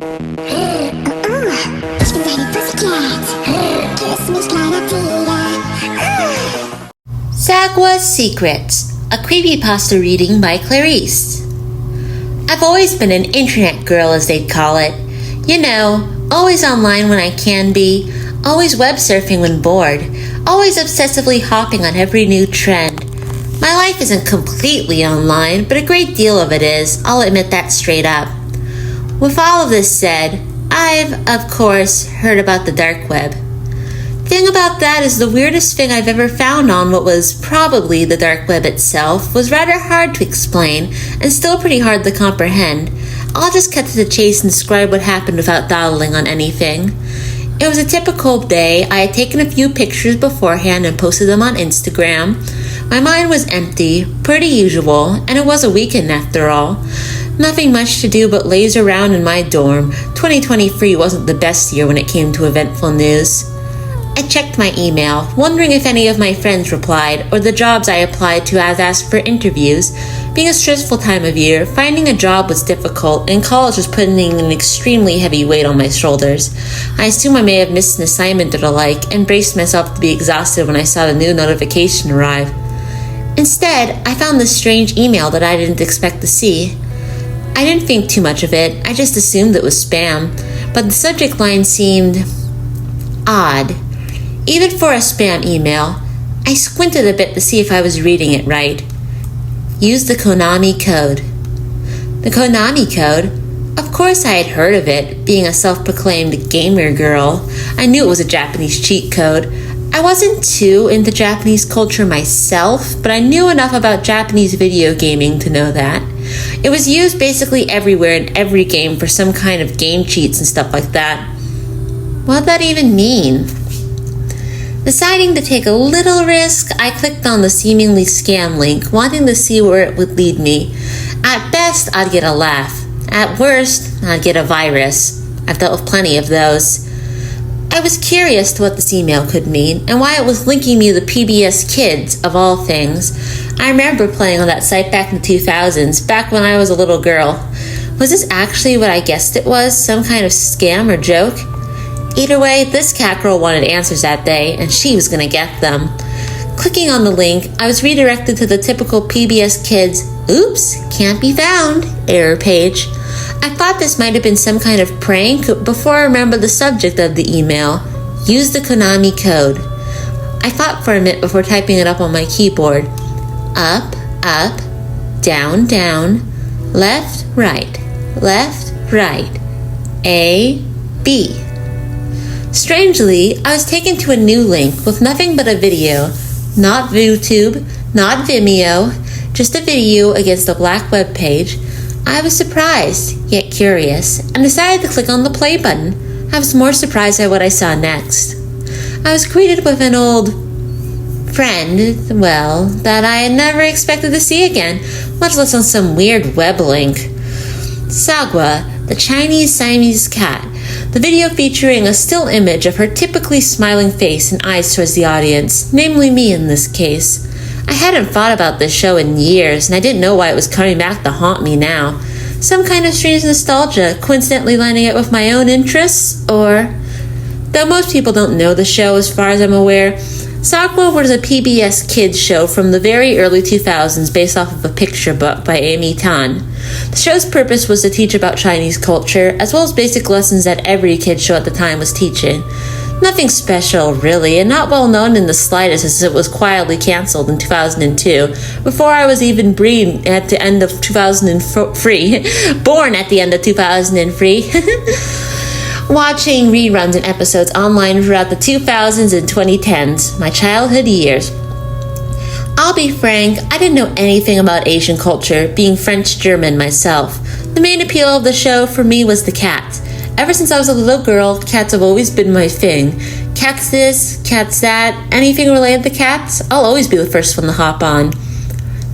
Ich bin deine Pussycat. Kiss mich, kleiner Tiger. Sagwa's Secrets, a creepypasta reading by Clarice. I've always been an internet girl, as they'd call it. You know, always online when I can be, always web surfing when bored, always obsessively hopping on every new trend. My life isn't completely online, but a great deal of it is, I'll admit that straight up. With all of this said, I've, of course, heard about the dark web. Thing about that is the weirdest thing I've ever found on what was probably the dark web itself was rather hard to explain and still pretty hard to comprehend. I'll just cut to the chase and describe what happened without dawdling on anything. It was a typical day. I had taken a few pictures beforehand and posted them on Instagram. My mind was empty, pretty usual, and it was a weekend after all. Nothing much to do but laze around in my dorm. 2023 wasn't the best year when it came to eventful news. I checked my email, wondering if any of my friends replied, or the jobs I applied to have asked for interviews. Being a stressful time of year, finding a job was difficult, and college was putting an extremely heavy weight on my shoulders. I assume I may have missed an assignment or the like, and braced myself to be exhausted when I saw the new notification arrive. Instead, I found this strange email that I didn't expect to see. I didn't think too much of it, I just assumed it was spam, but the subject line seemed odd. Even for a spam email, I squinted a bit to see if I was reading it right. Use the Konami code. The Konami code? Of course I had heard of it, being a self-proclaimed gamer girl. I knew it was a Japanese cheat code. I wasn't too into Japanese culture myself, but I knew enough about Japanese video gaming to know that. It was used basically everywhere in every game for some kind of game cheats and stuff like that. What'd that even mean? Deciding to take a little risk, I clicked on the seemingly scam link, wanting to see where it would lead me. At best, I'd get a laugh. At worst, I'd get a virus. I've dealt with plenty of those. I was curious to what this email could mean, and why it was linking me to PBS Kids, of all things. I remember playing on that site back in the 2000s, back when I was a little girl. Was this actually what I guessed it was, some kind of scam or joke? Either way, this cat girl wanted answers that day, and she was gonna get them. Clicking on the link, I was redirected to the typical PBS Kids, oops, can't be found, error page. I thought this might have been some kind of prank before I remembered the subject of the email, use the Konami code. I thought for a minute before typing it up on my keyboard. Up, up, down, down, left, right, A, B. Strangely, I was taken to a new link with nothing but a video. Not YouTube, not Vimeo, just a video against a black web page. I was surprised, yet curious, and decided to click on the play button. I was more surprised at what I saw next. I was greeted with an old friend, well, that I had never expected to see again, much less on some weird web link. Sagwa, the Chinese Siamese cat. The video featuring a still image of her typically smiling face and eyes towards the audience, namely me in this case. I hadn't thought about this show in years, and I didn't know why it was coming back to haunt me now. Some kind of strange nostalgia, coincidentally lining it with my own interests, or... Though most people don't know the show as far as I'm aware, Sagwa was a PBS Kids show from the very early 2000s based off of a picture book by Amy Tan. The show's purpose was to teach about Chinese culture, as well as basic lessons that every kid show at the time was teaching. Nothing special, really, and not well known in the slightest, as it was quietly cancelled in 2002, before I was even born at the end of 2003. Watching reruns and episodes online throughout the 2000s and 2010s, my childhood years. I'll be frank, I didn't know anything about Asian culture, being French-German myself. The main appeal of the show for me was the cats. Ever since I was a little girl, cats have always been my thing. Cats this, cats that, anything related to cats, I'll always be the first one to hop on.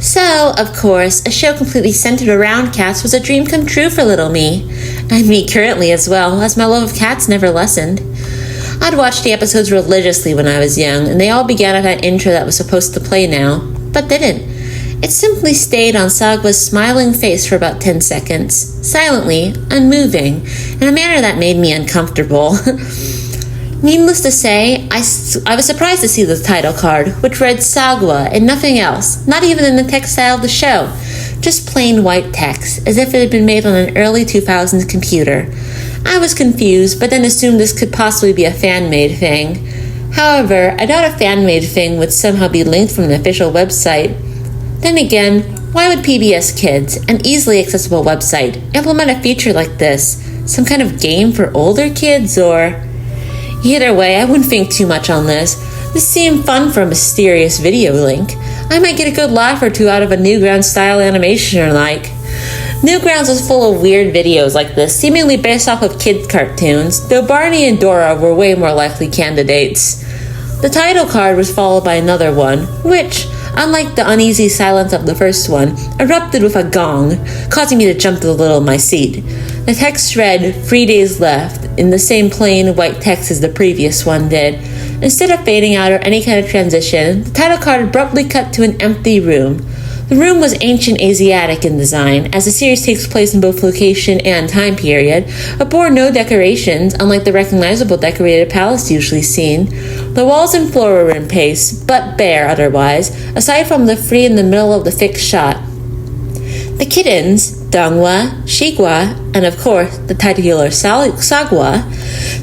So, of course, a show completely centered around cats was a dream come true for little me. And me currently as well, as my love of cats never lessened. I'd watched the episodes religiously when I was young, and they all began at that intro that was supposed to play now, but didn't. It simply stayed on Sagwa's smiling face for about 10 seconds, silently, unmoving, in a manner that made me uncomfortable. Needless to say, I was surprised to see the title card, which read Sagwa and nothing else, not even in the text style of the show. Just plain white text, as if it had been made on an early 2000s computer. I was confused, but then assumed this could possibly be a fan-made thing. However, I doubt a fan-made thing would somehow be linked from an official website. Then again, why would PBS Kids, an easily accessible website, implement a feature like this? Some kind of game for older kids, or... Either way, I wouldn't think too much on this. This seemed fun for a mysterious video link. I might get a good laugh or two out of a Newgrounds-style animation or like. Newgrounds was full of weird videos like this, seemingly based off of kids' cartoons, though Barney and Dora were way more likely candidates. The title card was followed by another one, which, unlike the uneasy silence of the first one, erupted with a gong, causing me to jump a little in my seat. The text read, 3 days left, in the same plain white text as the previous one did. Instead of fading out or any kind of transition, the title card abruptly cut to an empty room. The room was ancient Asiatic in design, as the series takes place in both location and time period, but bore no decorations, unlike the recognizable decorated palace usually seen. The walls and floor were in paste, but bare otherwise, aside from the three in the middle of the fixed shot. The kittens, Dongwa, Shigwa, and of course the titular Sagwa,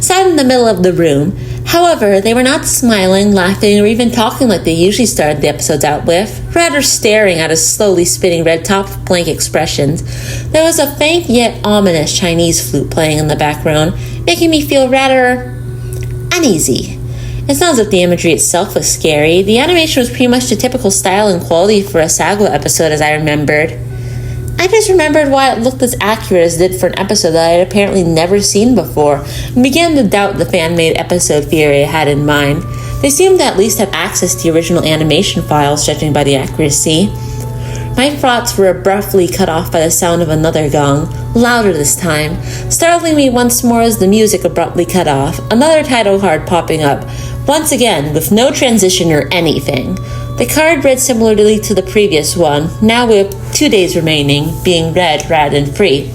sat in the middle of the room. However, they were not smiling, laughing, or even talking like they usually started the episodes out with, rather staring at a slowly spinning red top with blank expressions. There was a faint yet ominous Chinese flute playing in the background, making me feel rather uneasy. It's not as if the imagery itself was scary. The animation was pretty much the typical style and quality for a Sagwa episode as I remembered. I just remembered why it looked as accurate as it did for an episode that I had apparently never seen before, and began to doubt the fan-made episode theory I had in mind. They seemed to at least have access to the original animation files, judging by the accuracy. My thoughts were abruptly cut off by the sound of another gong, louder this time, startling me once more as the music abruptly cut off, another title card popping up, once again with no transition or anything. The card read similarly to the previous one, now with 2 days remaining, being red rather than free.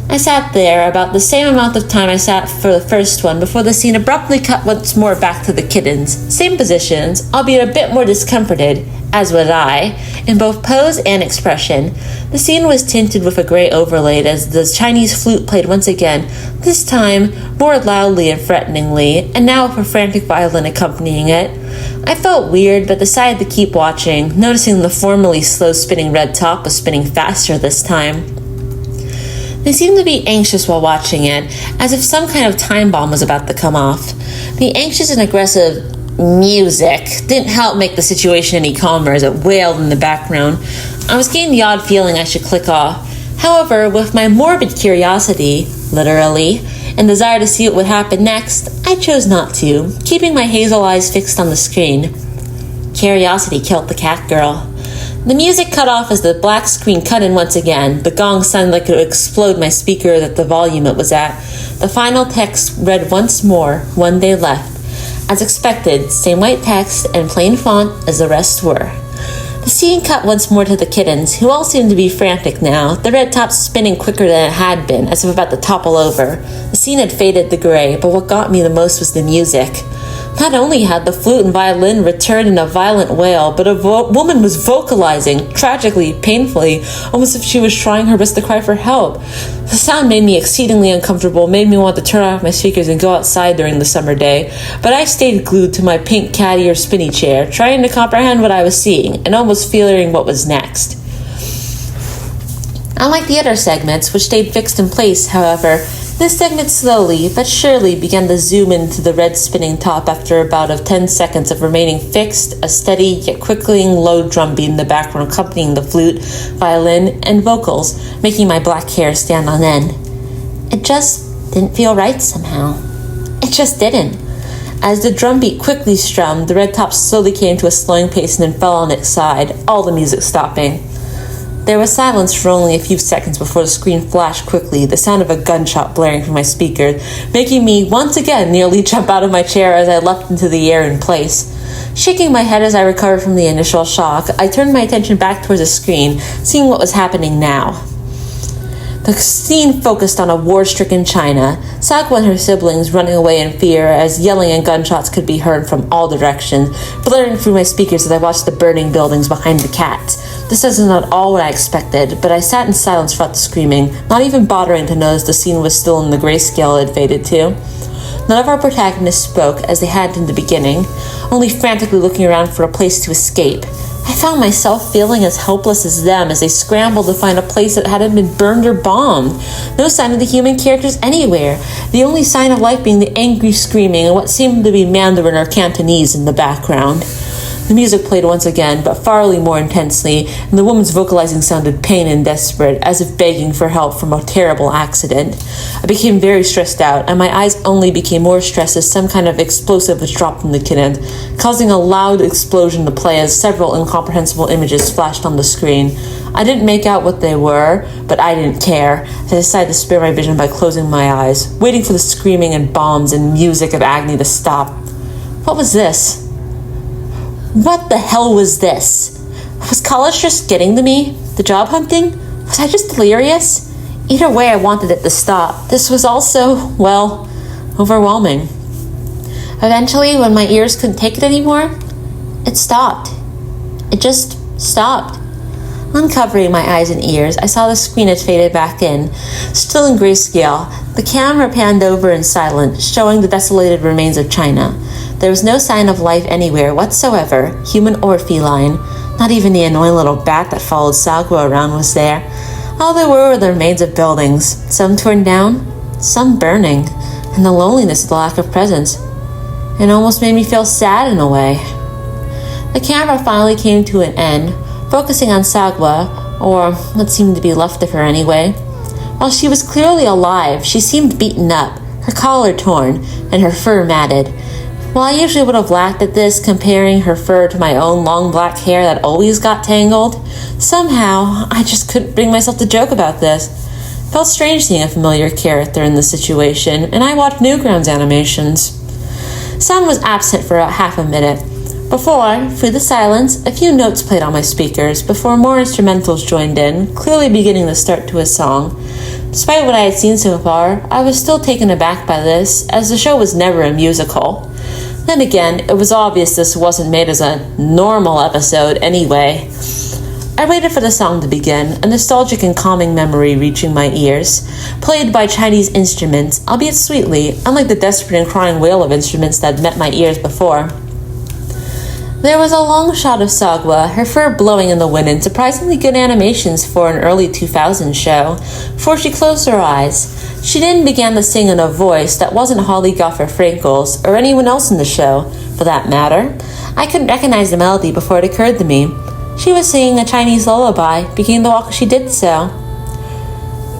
I sat there about the same amount of time I sat for the first one before the scene abruptly cut once more back to the kittens. Same positions, albeit a bit more discomforted, as was I, in both pose and expression. The scene was tinted with a gray overlay as the Chinese flute played once again, this time more loudly and threateningly, and now with a frantic violin accompanying it. I felt weird, but decided to keep watching, noticing the formerly slow-spinning red top was spinning faster this time. They seemed to be anxious while watching it, as if some kind of time bomb was about to come off. The anxious and aggressive music didn't help make the situation any calmer as it wailed in the background. I was getting the odd feeling I should click off. However, with my morbid curiosity, literally, and desire to see what would happen next, I chose not to, keeping my hazel eyes fixed on the screen. Curiosity killed the cat girl. The music cut off as the black screen cut in once again. The gong sounded like it would explode my speaker at the volume it was at. The final text read once more, 1 day left. As expected, same white text and plain font as the rest were. The scene cut once more to the kittens, who all seemed to be frantic now, the red top spinning quicker than it had been, as if about to topple over. The scene had faded to gray, but what got me the most was the music. Not only had the flute and violin returned in a violent wail, but a woman was vocalizing, tragically, painfully, almost as if she was trying her best to cry for help. The sound made me exceedingly uncomfortable, made me want to turn off my speakers and go outside during the summer day, but I stayed glued to my pink caddy or spinny chair, trying to comprehend what I was seeing, and almost fearing what was next. Unlike the other segments, which stayed fixed in place, however, this segment slowly but surely began to zoom into the red spinning top after about 10 seconds of remaining fixed, a steady yet quickling low drum beat in the background accompanying the flute, violin, and vocals, making my black hair stand on end. It just didn't feel right somehow. It just didn't. As the drum beat quickly strummed, the red top slowly came to a slowing pace and then fell on its side, all the music stopping. There was silence for only a few seconds before the screen flashed quickly, the sound of a gunshot blaring from my speaker, making me once again nearly jump out of my chair as I leapt into the air in place. Shaking my head as I recovered from the initial shock, I turned my attention back towards the screen, seeing what was happening now. The scene focused on a war-stricken China, Sagwa and her siblings running away in fear as yelling and gunshots could be heard from all directions, blaring through my speakers as I watched the burning buildings behind the cats. This isn't at all what I expected, but I sat in silence throughout the screaming, not even bothering to notice the scene was still in the grayscale it had faded to. None of our protagonists spoke as they had in the beginning, only frantically looking around for a place to escape. I found myself feeling as helpless as them as they scrambled to find a place that hadn't been burned or bombed. No sign of the human characters anywhere, the only sign of life being the angry screaming and what seemed to be Mandarin or Cantonese in the background. The music played once again, but farly more intensely, and the woman's vocalizing sounded pained and desperate, as if begging for help from a terrible accident. I became very stressed out, and my eyes only became more stressed as some kind of explosive was dropped from the kitchen, causing a loud explosion to play as several incomprehensible images flashed on the screen. I didn't make out what they were, but I didn't care. I decided to spare my vision by closing my eyes, waiting for the screaming and bombs and music of agony to stop. What was this? What the hell was this? Was college just getting to me? The job hunting? Was I just delirious? Either way, I wanted it to stop. This was also, well, overwhelming. Eventually, when my ears couldn't take it anymore, it stopped. It just stopped. Uncovering my eyes and ears, I saw the screen had faded back in. Still in grayscale, the camera panned over in silence, showing the desolated remains of China. There was no sign of life anywhere whatsoever, human or feline. Not even the annoying little bat that followed Sagwa around was there. All there were the remains of buildings, some torn down, some burning, and the loneliness of the lack of presence. It almost made me feel sad in a way. The camera finally came to an end, focusing on Sagwa, or what seemed to be left of her anyway. While she was clearly alive, she seemed beaten up, her collar torn, and her fur matted. While I usually would have laughed at this, comparing her fur to my own long black hair that always got tangled, somehow I just couldn't bring myself to joke about this. It felt strange seeing a familiar character in this situation, and I watched Newgrounds animations. Sound was absent for about half a minute. Before, through the silence, a few notes played on my speakers before more instrumentals joined in, clearly beginning the start to a song. Despite what I had seen so far, I was still taken aback by this, as the show was never a musical. Then again, it was obvious this wasn't made as a normal episode anyway. I waited for the song to begin, a nostalgic and calming memory reaching my ears, played by Chinese instruments, albeit sweetly, unlike the desperate and crying wail of instruments that had met my ears before. There was a long shot of Sagwa, her fur blowing in the wind, and surprisingly good animations for an early 2000s show. Before she closed her eyes, she then began to sing in a voice that wasn't Holly Goff or Frankles, or anyone else in the show, for that matter. I couldn't recognize the melody before it occurred to me. She was singing a Chinese lullaby, beginning to walk as she did so.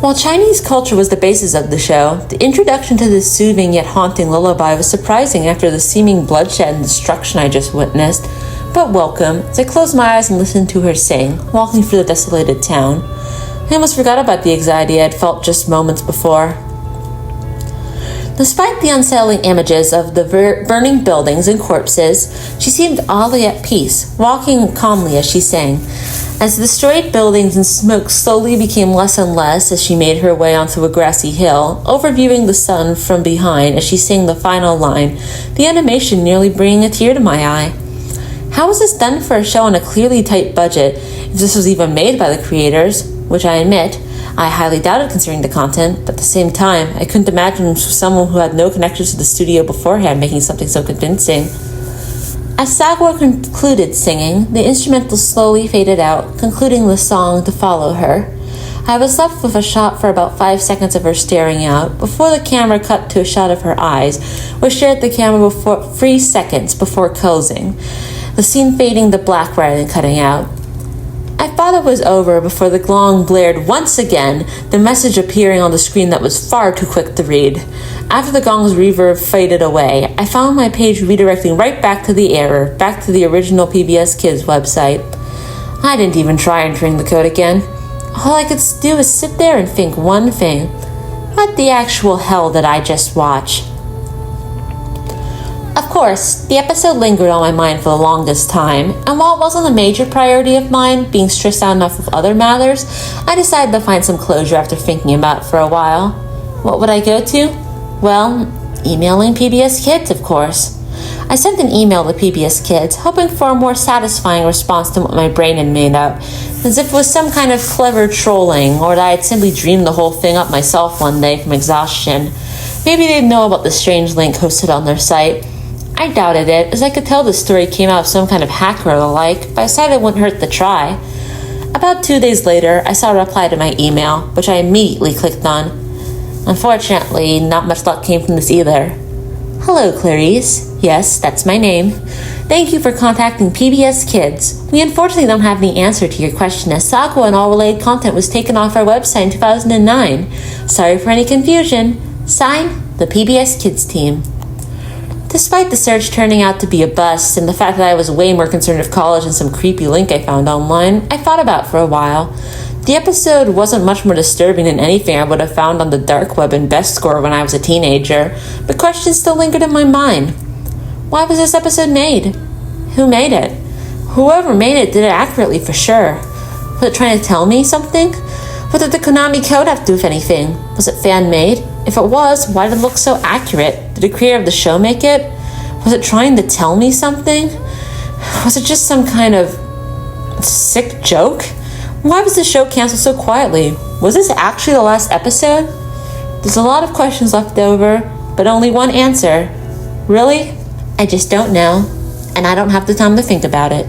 While Chinese culture was the basis of the show, the introduction to this soothing yet haunting lullaby was surprising after the seeming bloodshed and destruction I just witnessed, but welcome as I closed my eyes and listened to her sing, walking through the desolated town. I almost forgot about the anxiety I had felt just moments before. Despite the unsettling images of the burning buildings and corpses, she seemed oddly at peace, walking calmly as she sang. As the destroyed buildings and smoke slowly became less and less as she made her way onto a grassy hill, overviewing the sun from behind as she sang the final line, the animation nearly bringing a tear to my eye. How was this done for a show on a clearly tight budget, if this was even made by the creators, which I admit, I highly doubted considering the content, but at the same time, I couldn't imagine someone who had no connections to the studio beforehand making something so convincing. As Sagwa concluded singing, the instrumental slowly faded out, concluding the song to follow her. I was left with a shot for about 5 seconds of her staring out, before the camera cut to a shot of her eyes, which shared the camera for 3 seconds before closing, the scene fading to black rather than cutting out. I thought it was over before the gong blared once again, the message appearing on the screen that was far too quick to read. After the gong's reverb faded away, I found my page redirecting right back to the error, back to the original PBS Kids website. I didn't even try entering the code again. All I could do was sit there and think one thing. What the actual hell did I just watch? Of course, the episode lingered on my mind for the longest time, and while it wasn't a major priority of mine, being stressed out enough with other matters, I decided to find some closure after thinking about it for a while. What would I go to? Well, emailing PBS Kids, of course. I sent an email to PBS Kids, hoping for a more satisfying response than what my brain had made up, as if it was some kind of clever trolling, or that I had simply dreamed the whole thing up myself one day from exhaustion. Maybe they'd know about the strange link hosted on their site. I doubted it, as I could tell the story came out of some kind of hacker or the like, but I decided it wouldn't hurt to try. About 2 days later, I saw a reply to my email, which I immediately clicked on. Unfortunately, not much luck came from this either. Hello, Clarice. Yes, that's my name. Thank you for contacting PBS Kids. We unfortunately don't have any answer to your question, as Sagwa and all related content was taken off our website in 2009. Sorry for any confusion. Signed, the PBS Kids team. Despite the search turning out to be a bust, and the fact that I was way more concerned with college than some creepy link I found online, I thought about it for a while. The episode wasn't much more disturbing than anything I would have found on the dark web in Best Score when I was a teenager, but questions still lingered in my mind. Why was this episode made? Who made it? Whoever made it did it accurately for sure. Was it trying to tell me something? What did the Konami code have to do with anything? Was it fan-made? If it was, why did it look so accurate? Did the creator of the show make it? Was it trying to tell me something? Was it just some kind of sick joke? Why was the show canceled so quietly? Was this actually the last episode? There's a lot of questions left over, but only one answer. Really? I just don't know, and I don't have the time to think about it.